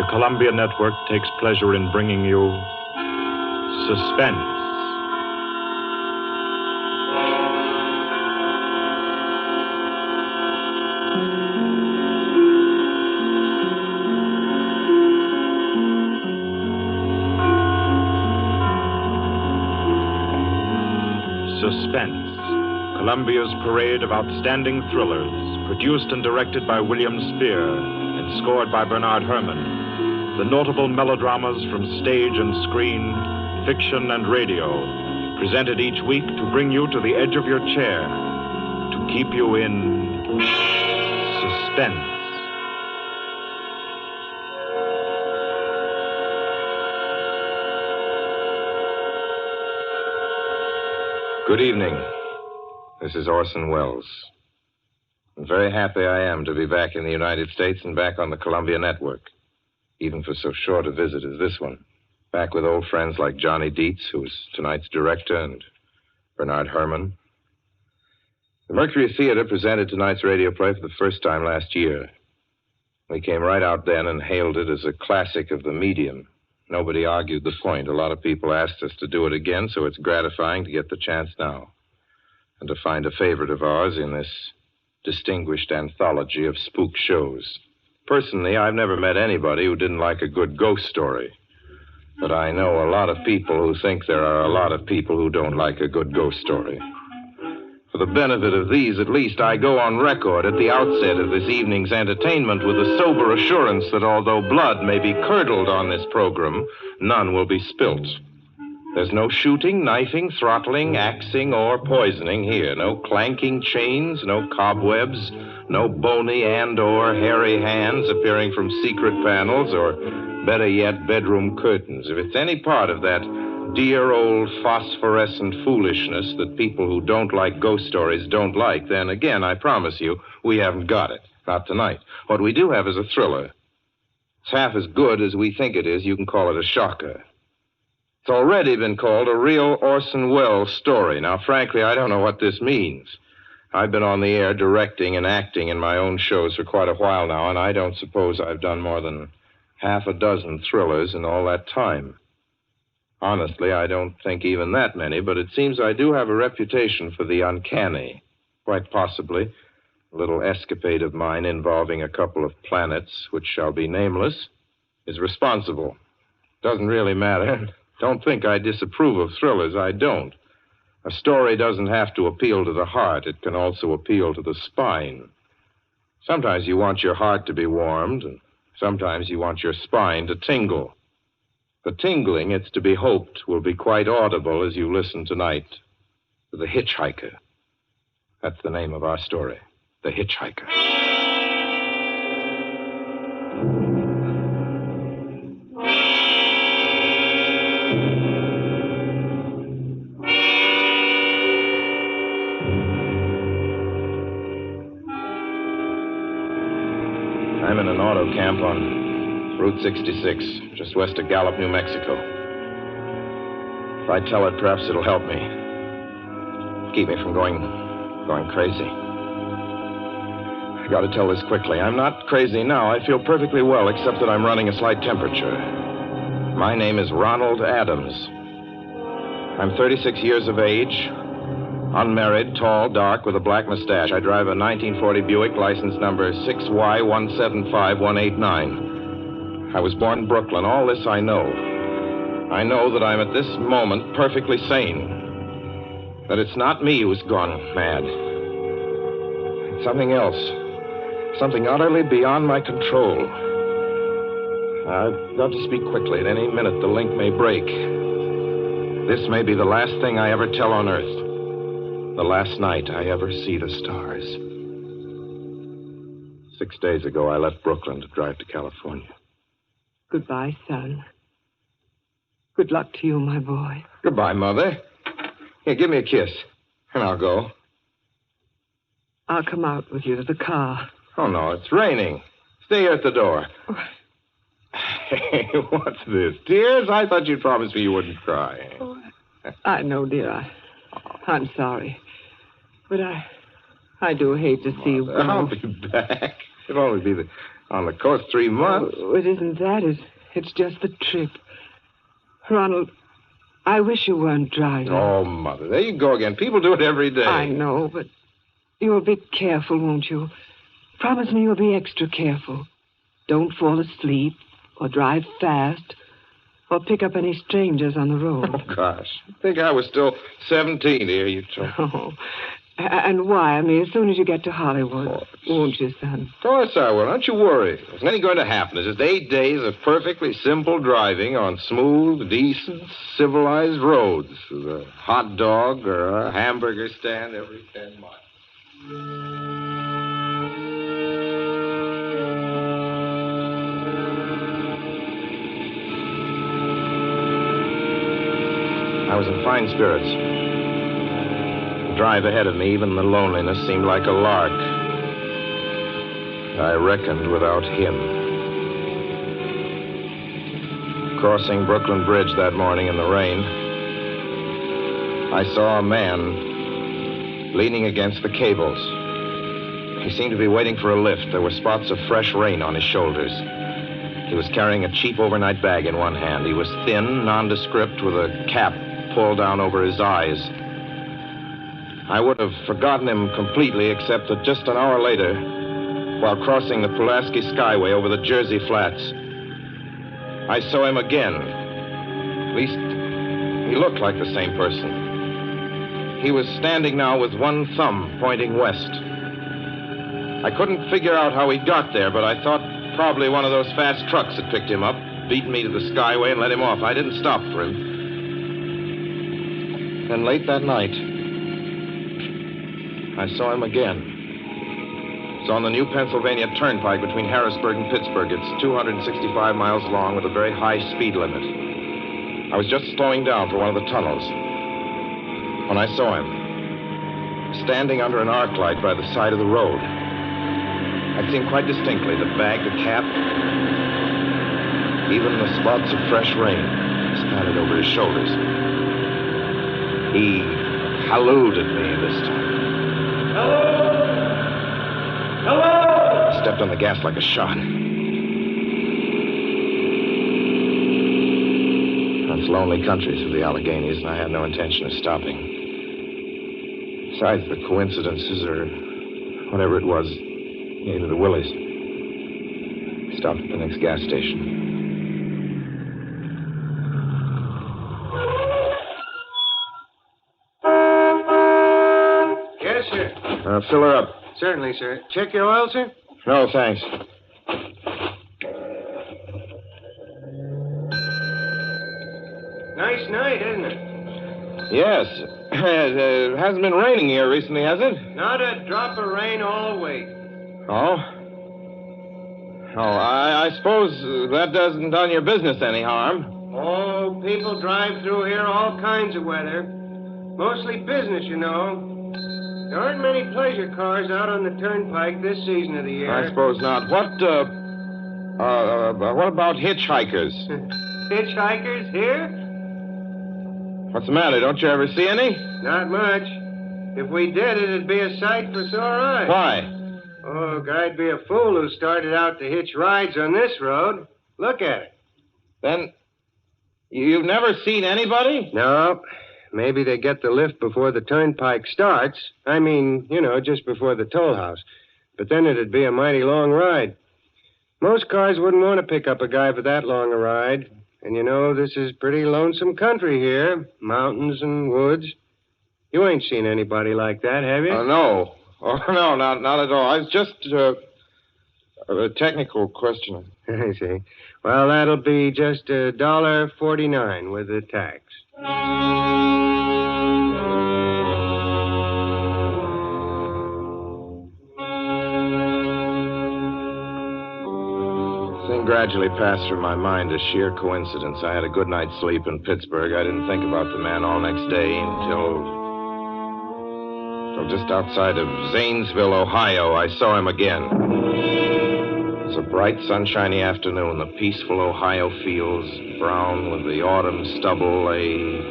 the Columbia Network takes pleasure in bringing you Suspense. Suspense, Columbia's parade of outstanding thrillers, produced and directed by William Spear and scored by Bernard Herrmann. The notable melodramas from stage and screen, fiction and radio, presented each week to bring you to the edge of your chair, to keep you in suspense. Good evening. This is Orson Welles. I'm very happy I am to be back in the United States and back on the Columbia Network, even for so short a visit as this one. Back with old friends like Johnny Dietz, who is tonight's director, and Bernard Herrmann. The Mercury Theater presented tonight's radio play for the first time last year. We came right out then and hailed it as a classic of the medium. Nobody argued the point. A lot of people asked us to do it again, so it's gratifying to get the chance now and to find a favorite of ours in this distinguished anthology of spook shows. Personally, I've never met anybody who didn't like a good ghost story, but I know a lot of people who think there are a lot of people who don't like a good ghost story. For the benefit of these, at least, I go on record at the outset of this evening's entertainment with the sober assurance that although blood may be curdled on this program, none will be spilt. There's no shooting, knifing, throttling, axing, or poisoning here. No clanking chains, no cobwebs, no bony and or hairy hands appearing from secret panels, or better yet, bedroom curtains. If it's any part of that dear old phosphorescent foolishness that people who don't like ghost stories don't like, then again, I promise you, we haven't got it. Not tonight. What we do have is a thriller. It's half as good as we think it is. You can call it a shocker. It's already been called a real Orson Welles story. Now, frankly, I don't know what this means. I've been on the air directing and acting in my own shows for quite a while now, and I don't suppose I've done more than half a dozen thrillers in all that time. Honestly, I don't think even that many, but it seems I do have a reputation for the uncanny. Quite possibly, a little escapade of mine involving a couple of planets, which shall be nameless, is responsible. Doesn't really matter. Don't think I disapprove of thrillers. I don't. A story doesn't have to appeal to the heart. It can also appeal to the spine. Sometimes you want your heart to be warmed, and sometimes you want your spine to tingle. The tingling, it's to be hoped, will be quite audible as you listen tonight to The Hitch-Hiker. That's the name of our story, The Hitch-Hiker. I'm in an auto camp on Route 66, just west of Gallup, New Mexico. If I tell it, perhaps it'll help me. Keep me from going crazy. I gotta tell this quickly. I'm not crazy now. I feel perfectly well, except that I'm running a slight temperature. My name is Ronald Adams. I'm 36 years of age, unmarried, tall, dark, with a black mustache. I drive a 1940 Buick, license number 6Y175189. I was born in Brooklyn. All this I know. I know that I'm at this moment perfectly sane. That it's not me who's gone mad. It's something else. Something utterly beyond my control. I've got to speak quickly. At any minute, the link may break. This may be the last thing I ever tell on Earth. The last night I ever see the stars. 6 days ago, I left Brooklyn to drive to California. Goodbye, son. Good luck to you, my boy. Goodbye, Mother. Here, give me a kiss, and I'll go. I'll come out with you to the car. Oh, no, it's raining. Stay here at the door. Hey, what's this? Tears? I thought you'd promised me you wouldn't cry. Oh, I know, dear. I'm sorry. But I do hate to see you go. I'll be back. It'll only be On the coast 3 months? Oh, it isn't that. It's just the trip. Ronald, I wish you weren't driving. Oh, Mother, there you go again. People do it every day. I know, but you'll be careful, won't you? Promise me you'll be extra careful. Don't fall asleep or drive fast or pick up any strangers on the road. Oh, gosh. I think I was still 17 here, you told me. Oh, and wire me as soon as you get to Hollywood, won't you, son? Of course I will. Don't you worry. There's nothing going to happen. It's just 8 days of perfectly simple driving on smooth, decent, civilized roads with a hot dog or a hamburger stand every 10 miles. I was in fine spirits. The drive ahead of me, even the loneliness, seemed like a lark. I reckoned without him. Crossing Brooklyn Bridge that morning in the rain, I saw a man leaning against the cables. He seemed to be waiting for a lift. There were spots of fresh rain on his shoulders. He was carrying a cheap overnight bag in one hand. He was thin, nondescript, with a cap pulled down over his eyes. I would have forgotten him completely, except that just an hour later, while crossing the Pulaski Skyway over the Jersey Flats, I saw him again. At least, he looked like the same person. He was standing now with one thumb pointing west. I couldn't figure out how he got there, but I thought probably one of those fast trucks had picked him up, beaten me to the Skyway, and let him off. I didn't stop for him. Then late that night, I saw him again. It's on the new Pennsylvania Turnpike between Harrisburg and Pittsburgh. It's 265 miles long with a very high speed limit. I was just slowing down for one of the tunnels when I saw him, standing under an arc light by the side of the road. I'd seen quite distinctly the bag, the cap, even the spots of fresh rain spattered over his shoulders. He hallooed at me this time. Hello! Hello! I stepped on the gas like a shot. That's lonely country through the Alleghenies, and I had no intention of stopping. Besides, the coincidences, or whatever it was, gave me the willies. I stopped at the next gas station. Fill her up. Certainly, sir. Check your oil, sir? No, thanks. Nice night, isn't it? Yes. It hasn't been raining here recently, has it? Not a drop of rain all week. Oh? Oh, I suppose that doesn't done your business any harm. Oh, people drive through here all kinds of weather. Mostly business, you know. There aren't many pleasure cars out on the turnpike this season of the year. I suppose not. What about hitchhikers? Hitchhikers here? What's the matter? Don't you ever see any? Not much. If we did, it'd be a sight for sore eyes. Why? Oh, guy'd be a fool who started out to hitch rides on this road. Look at it. Then, you've never seen anybody? No. Maybe they get the lift before the turnpike starts. I mean, you know, just before the toll house. But then it'd be a mighty long ride. Most cars wouldn't want to pick up a guy for that long a ride. And you know, this is pretty lonesome country here. Mountains and woods. You ain't seen anybody like that, have you? No. Oh, no, not at all. It's just a technical question. I see. Well, that'll be just $1.49 with the tax. Thing gradually passed through my mind as sheer coincidence. I had a good night's sleep in Pittsburgh. I didn't think about the man all next day until just outside of Zanesville, Ohio, I saw him again. It was a bright, sunshiny afternoon. The peaceful Ohio fields, brown with the autumn stubble, lay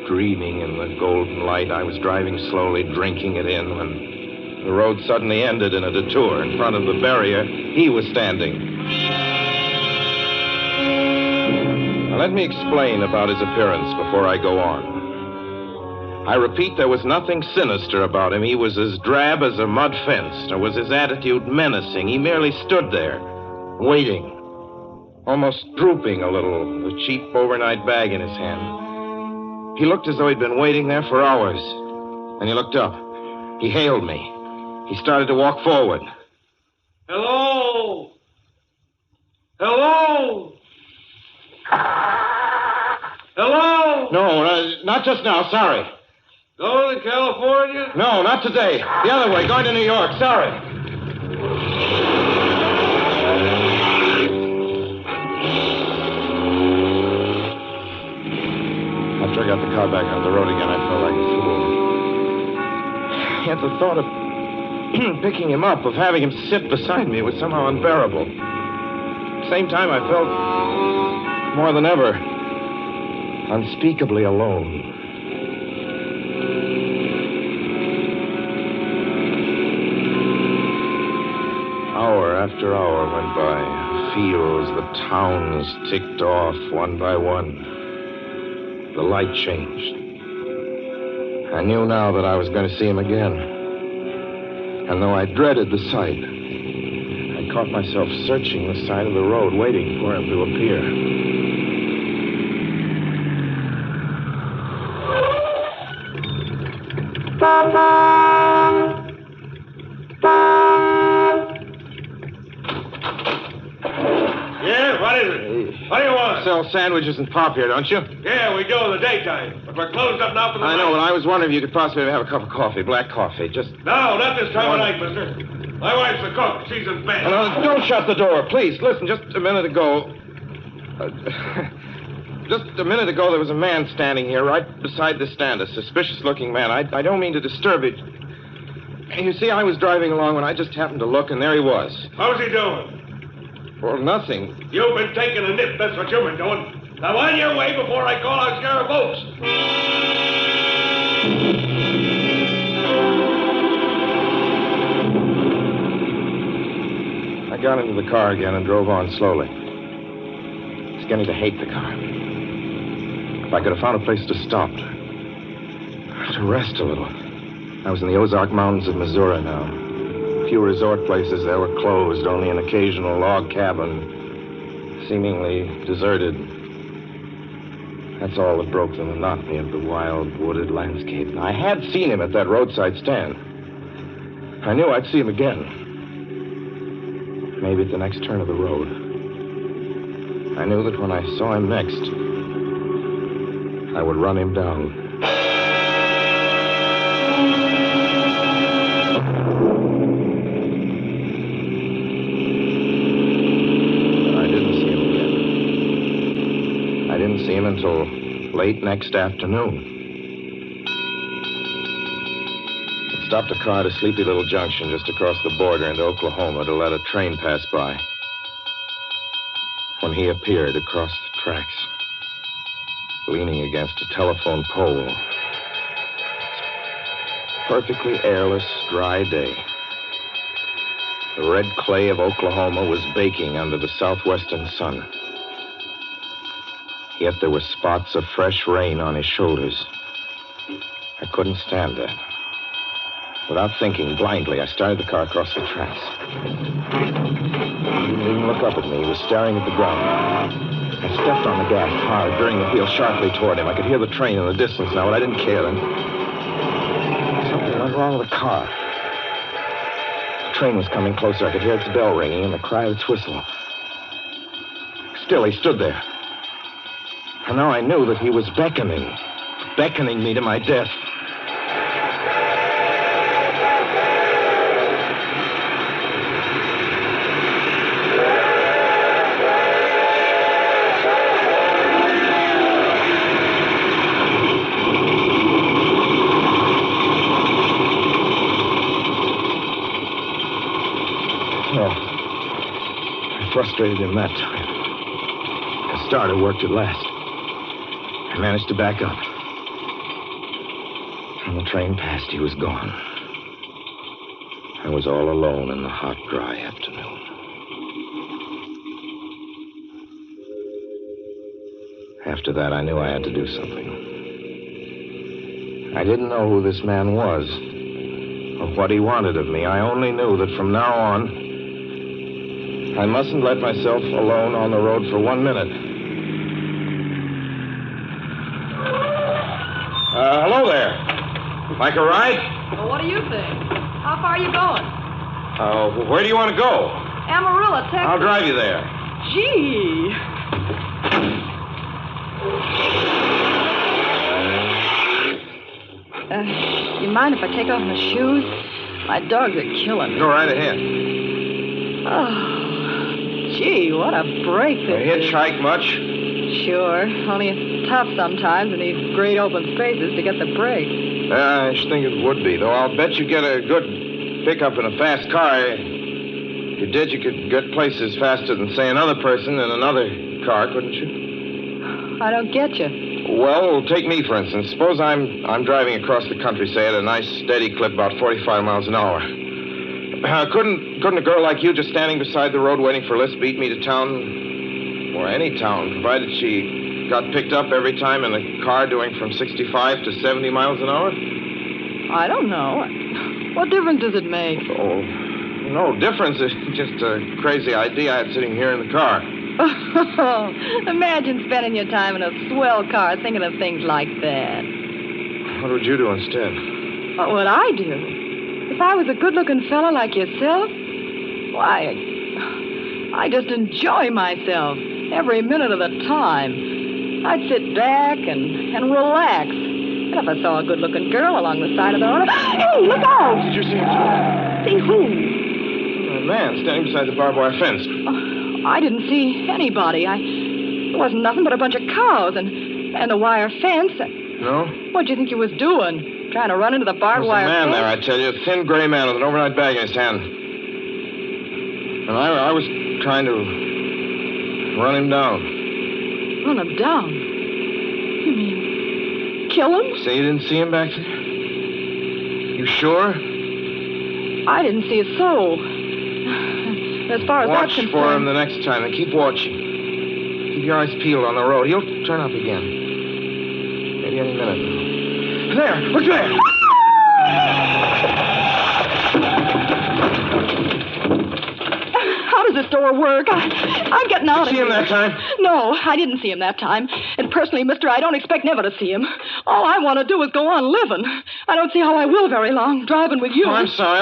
dreaming in the golden light. I was driving slowly, drinking it in, when The road suddenly ended in a detour. In front of the barrier, he was standing. Now, let me explain about his appearance before I go on. I repeat, there was nothing sinister about him. He was as drab as a mud fence, nor was his attitude menacing. He merely stood there, waiting, almost drooping a little, the cheap overnight bag in his hand. He looked as though he'd been waiting there for hours. And he looked up. He hailed me. He started to walk forward. Hello? Hello? Hello? No, not just now. Sorry. Going to California? No, not today. The other way, going to New York. Sorry. After I got the car back on the road again, I felt like a fool. Yet the thought of picking him up, of having him sit beside me, was somehow unbearable. At the same time, I felt more than ever unspeakably alone. Hour after hour went by. Fields, the towns ticked off one by one. The light changed. I knew now that I was going to see him again. And though I dreaded the sight, I caught myself searching the side of the road, waiting for him to appear. Yeah, what is it? What do you want? Sell sandwiches and pop here, don't you? Yeah, we do in the daytime. But we're closed up now for the I night. know, but I was wondering if you could possibly have a cup of coffee, black coffee. Just. No, not this time of night, mister. My wife's the cook. She's in bed. No, don't shut the door, please. Listen, just a minute ago. Just a minute ago, there was a man standing here right beside the stand, a suspicious-looking man. I don't mean to disturb it. You see, I was driving along when I just happened to look, and there he was. How's he doing? Well, nothing. You've been taking a nip. That's what you've been doing. Now, on your way before I call out Sheriff Oates. I got into the car again and drove on slowly. I was beginning to hate the car. If I could have found a place to stop, to rest a little. I was in the Ozark Mountains of Missouri now. A few resort places there were closed, only an occasional log cabin, seemingly deserted. That's all that broke the monotony of the wild, wooded landscape. I had seen him at that roadside stand. I knew I'd see him again. Maybe at the next turn of the road. I knew that when I saw him next, I would run him down. See him until late next afternoon. I stopped a car at a sleepy little junction just across the border into Oklahoma to let a train pass by. When he appeared across the tracks, leaning against a telephone pole. Perfectly airless, dry day. The red clay of Oklahoma was baking under the southwestern sun. Yet there were spots of fresh rain on his shoulders. I couldn't stand that. Without thinking, blindly, I started the car across the tracks. He didn't even look up at me. He was staring at the ground. I stepped on the gas hard, veering the wheel sharply toward him. I could hear the train in the distance now, but I didn't care. And something went wrong with the car. The train was coming closer. I could hear its bell ringing and the cry of its whistle. Still, he stood there. And now I knew that he was beckoning me to my death. Well, I frustrated him that time. The starter worked at last. I managed to back up. When the train passed, he was gone. I was all alone in the hot, dry afternoon. After that, I knew I had to do something. I didn't know who this man was or what he wanted of me. I only knew that from now on, I mustn't let myself alone on the road for 1 minute. Hello there. Like a ride? Well, what do you think? How far are you going? Where do you want to go? Amarillo, Texas. I'll drive you there. Gee. You mind if I take off my shoes? My dogs are killing me. Go right ahead. Oh, gee, what a break You this is. hitchhike much? Sure, only it's tough sometimes in these great open spaces to get the break. I should think it would be, though I'll bet you get a good pickup in a fast car. If you did, you could get places faster than, say, another person in another car, couldn't you? I don't get you. Well, take me, for instance. Suppose I'm driving across the country, say, at a nice, steady clip, about 45 miles an hour. Couldn't a girl like you just standing beside the road waiting for lifts beat me to town? Or any town, provided she got picked up every time in a car doing from 65 to 70 miles an hour? I don't know. What difference does it make? Oh, no difference. It's just a crazy idea I had sitting here in the car. Imagine spending your time in a swell car thinking of things like that. What would you do instead? What would I do? If I was a good-looking fella like yourself, why, I just enjoy myself every minute of the time. I'd sit back and relax. And if I saw a good-looking girl along the side of the road, hey, look out! Did you see him? See who? A man standing beside the barbed wire fence. I didn't see anybody. It wasn't nothing but a bunch of cows and a wire fence. No? What'd you think you was doing? Trying to run into the barbed wire There's a man fence? there, I tell you. A thin gray man with an overnight bag in his hand. And I was trying to run him down. Run him down? You mean kill him? Say you didn't see him back there? You sure? I didn't see a soul. As far as that's Watch concerned... for him the next time and keep watching. Keep your eyes peeled on the road. He'll turn up again. Maybe any minute now. There! Look there! How does this door work? I'm getting out of See here. him that time? No, I didn't see him that time. And personally, mister, I don't expect never to see him. All I want to do is go on living. I don't see how I will very long, driving with you. Oh, I'm sorry.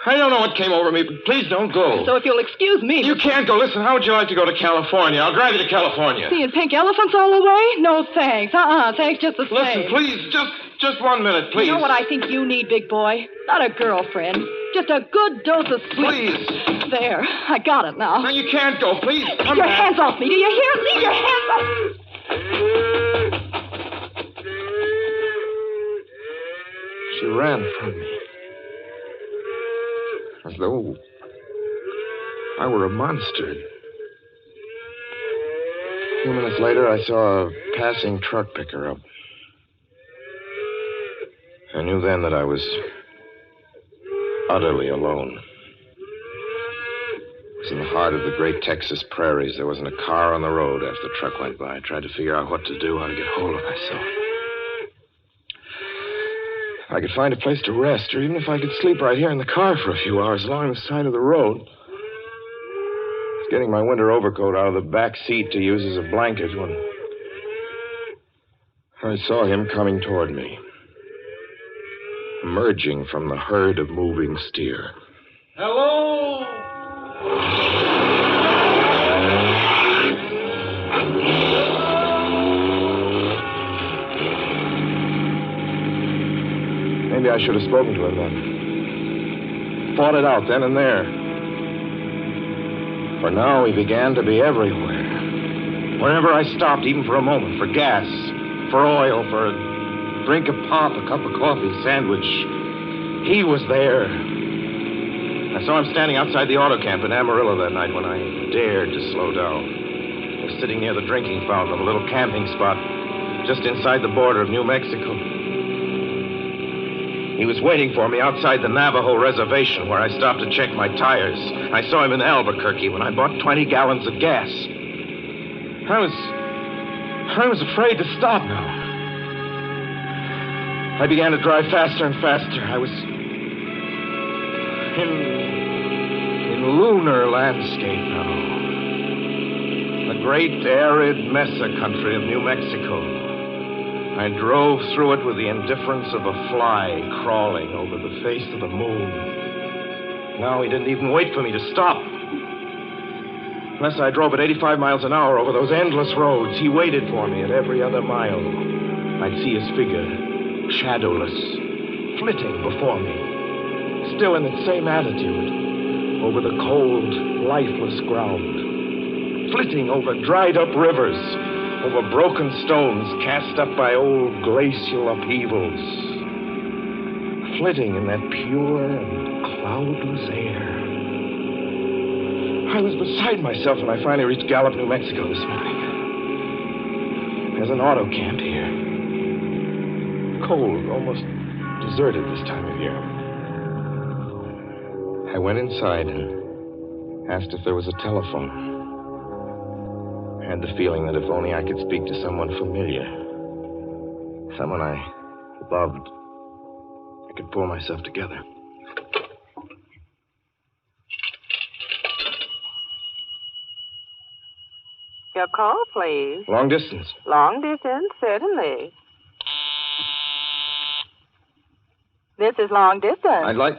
I don't know what came over me, but please don't go. So if you'll excuse me... You can't go. Listen, how would you like to go to California? I'll drive you to California. Seeing pink elephants all the way? No, thanks. Thanks just the same. Listen, please, just 1 minute, please. You know what I think you need, big boy? Not a girlfriend. Just a good dose of sweet... Please. There. I got it now. No, you can't go. Please, come Your back. hands off me. Do you hear? Leave your hands off... She ran from me. As though I were a monster. A few minutes later, I saw a passing truck pick her up. I knew then that I was utterly alone. It was in the heart of the great Texas prairies. There wasn't a car on the road after the truck went by. I tried to figure out what to do, how to get hold of myself. If I could find a place to rest, or even if I could sleep right here in the car for a few hours along the side of the road. I was getting my winter overcoat out of the back seat to use as a blanket when I saw him coming toward me, emerging from the herd of moving steer. Hello? Maybe I should have spoken to him then. Fought it out then and there. For now, he began to be everywhere. Wherever I stopped, even for a moment, for gas, for oil, for a drink of pop, a cup of coffee, sandwich, he was there. I saw him standing outside the auto camp in Amarillo that night when I dared to slow down. I was sitting near the drinking fountain of a little camping spot just inside the border of New Mexico. He was waiting for me outside the Navajo reservation where I stopped to check my tires. I saw him in Albuquerque when I bought 20 gallons of gas. I was afraid to stop now. I began to drive faster and faster. I was in lunar landscape now. The great arid mesa country of New Mexico. I drove through it with the indifference of a fly crawling over the face of the moon. Now he didn't even wait for me to stop. Unless I drove at 85 miles an hour over those endless roads, he waited for me at every other mile. I'd see his figure, shadowless, flitting before me, still in its same attitude, over the cold, lifeless ground. Flitting over dried-up rivers, over broken stones cast up by old glacial upheavals. Flitting in that pure and cloudless air. I was beside myself when I finally reached Gallup, New Mexico this morning. There's an auto camp here. Cold, almost deserted this time of year. I went inside and asked if there was a telephone. I had the feeling that if only I could speak to someone familiar, someone I loved, I could pull myself together. Your call, please. Long distance. Long distance, certainly. This is long distance. I'd like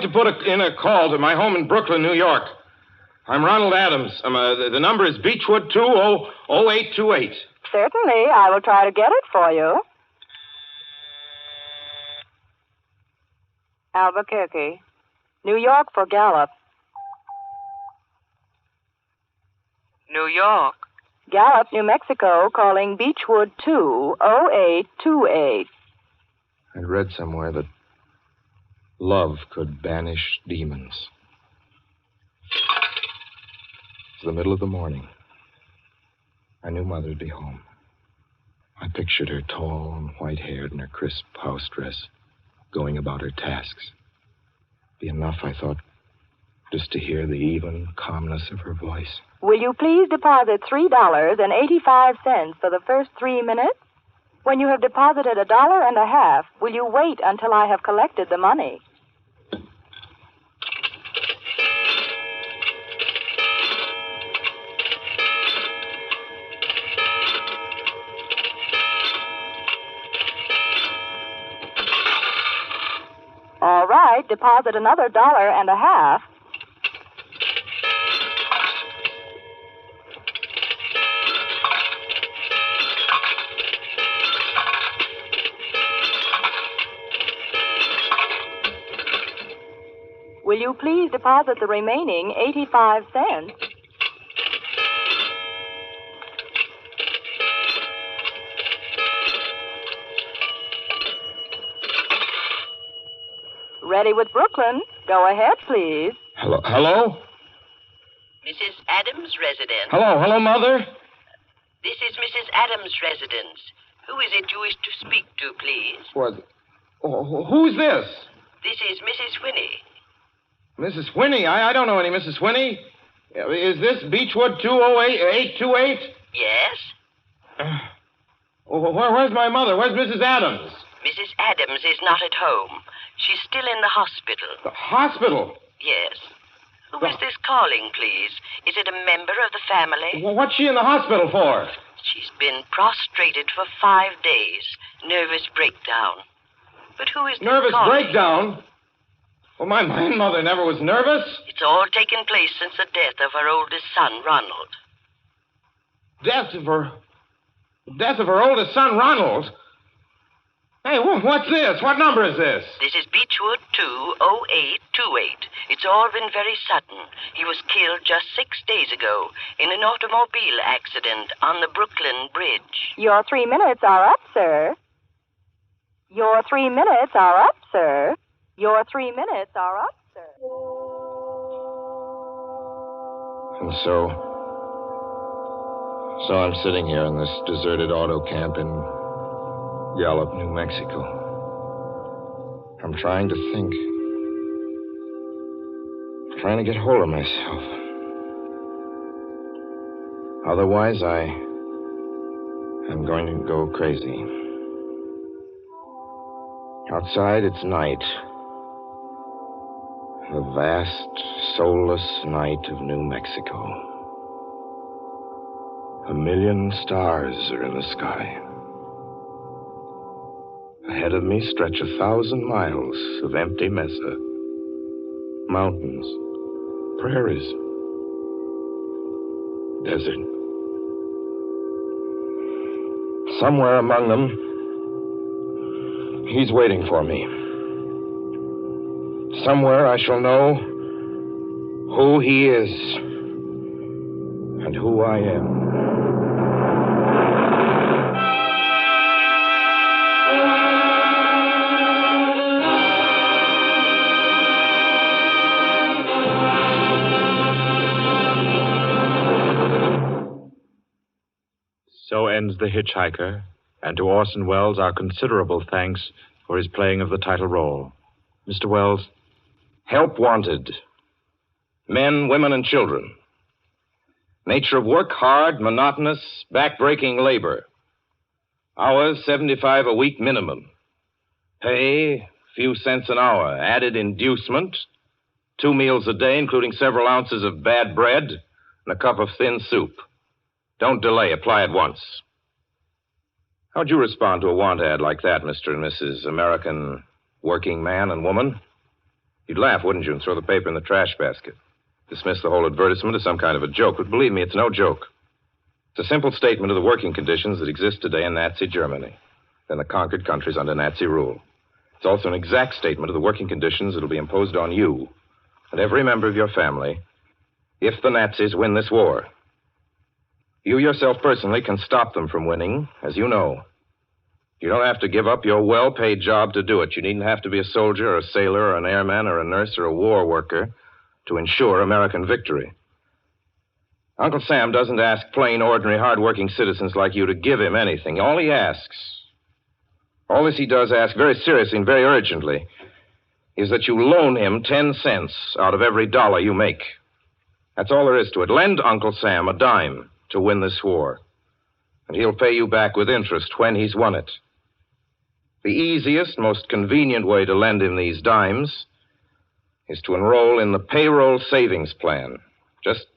to put in a call to my home in Brooklyn, New York. I'm Ronald Adams. The number is Beechwood 200828. Certainly, I will try to get it for you. Albuquerque. New York for Gallup. New York. Gallup, New Mexico, calling Beechwood 20828. I'd read somewhere that love could banish demons. It's the middle of the morning. I knew Mother'd be home. I pictured her tall and white-haired in her crisp house dress, going about her tasks. Be enough, I thought, just to hear the even calmness of her voice. Will you please deposit $3.85 for the first 3 minutes? When you have deposited $1.50, will you wait until I have collected the money? All right, deposit another $1.50. Will you please deposit the remaining 85 cents? Ready with Brooklyn. Go ahead, please. Hello? Mrs. Adams' residence. Hello, Mother? This is Mrs. Adams' residence. Who is it you wish to speak to, please? What? Oh, who's this? This is Mrs. Whinney. Mrs. Whinney? I don't know any Mrs. Whinney. Is this Beechwood 20828? Yes? Where's my mother? Where's Mrs. Adams? Mrs. Adams is not at home. She's still in the hospital. The hospital? Yes. Who is this calling, please? Is it a member of the family? Well, what's she in the hospital for? She's been prostrated for 5 days. Nervous breakdown. But who is this Nervous calling? breakdown? Well, my mother never was nervous. It's all taken place since the death of her oldest son, Ronald. Death of her oldest son, Ronald? Hey, what's this? What number is this? This is Beechwood 20828. It's all been very sudden. He was killed just 6 days ago in an automobile accident on the Brooklyn Bridge. Your 3 minutes are up, sir. Your 3 minutes are up, sir. Your 3 minutes are up, sir. And so I'm sitting here in this deserted auto camp in Gallup, New Mexico. I'm trying to think. Trying to get hold of myself. Otherwise, I'm going to go crazy. Outside, it's night. The vast, soulless night of New Mexico. 1,000,000 stars are in the sky. Ahead of me stretch 1,000 miles of empty mesa. Mountains, prairies, desert. Somewhere among them, he's waiting for me. Somewhere I shall know who he is and who I am. So ends The Hitch-Hiker, and to Orson Welles our considerable thanks for his playing of the title role. Mr. Welles? Help wanted. Men, women, and children. Nature of work, hard, monotonous, back-breaking labor. Hours, 75 a week minimum. Pay, few cents an hour. Added inducement, 2 meals a day, including several ounces of bad bread and a cup of thin soup. Don't delay. Apply at once. How'd you respond to a want ad like that, Mr. and Mrs. American working man and woman? You'd laugh, wouldn't you, and throw the paper in the trash basket. Dismiss the whole advertisement as some kind of a joke. But believe me, it's no joke. It's a simple statement of the working conditions that exist today in Nazi Germany and the conquered countries under Nazi rule. It's also an exact statement of the working conditions that will be imposed on you and every member of your family if the Nazis win this war. You yourself personally can stop them from winning, as you know. You don't have to give up your well-paid job to do it. You needn't have to be a soldier or a sailor or an airman or a nurse or a war worker to ensure American victory. Uncle Sam doesn't ask plain, ordinary, hard-working citizens like you to give him anything. All he does ask very seriously and very urgently is that you loan him 10 cents out of every dollar you make. That's all there is to it. Lend Uncle Sam a dime to win this war, and he'll pay you back with interest when he's won it. The easiest, most convenient way to lend him these dimes is to enroll in the payroll savings plan. Just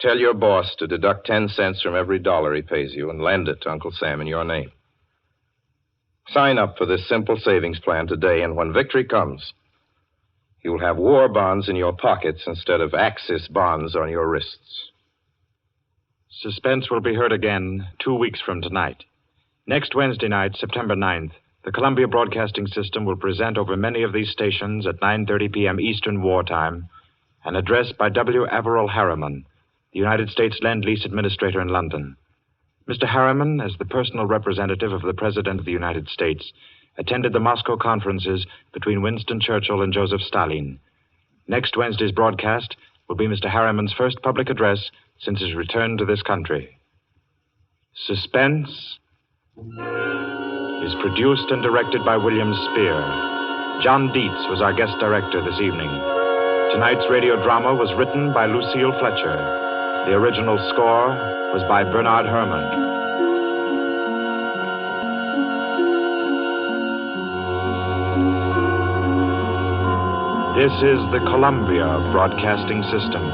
tell your boss to deduct 10 cents from every dollar he pays you and lend it to Uncle Sam in your name. Sign up for this simple savings plan today, and when victory comes, you'll have war bonds in your pockets instead of Axis bonds on your wrists. Suspense will be heard again 2 weeks from tonight. Next Wednesday night, September 9th, the Columbia Broadcasting System will present over many of these stations at 9:30 p.m. Eastern Wartime an address by W. Averill Harriman, the United States Lend-Lease Administrator in London. Mr. Harriman, as the personal representative of the President of the United States, attended the Moscow conferences between Winston Churchill and Joseph Stalin. Next Wednesday's broadcast will be Mr. Harriman's first public address since his return to this country. Suspense is produced and directed by William Spear. John Dietz was our guest director this evening. Tonight's radio drama was written by Lucille Fletcher. The original score was by Bernard Herrmann. This is the Columbia Broadcasting System.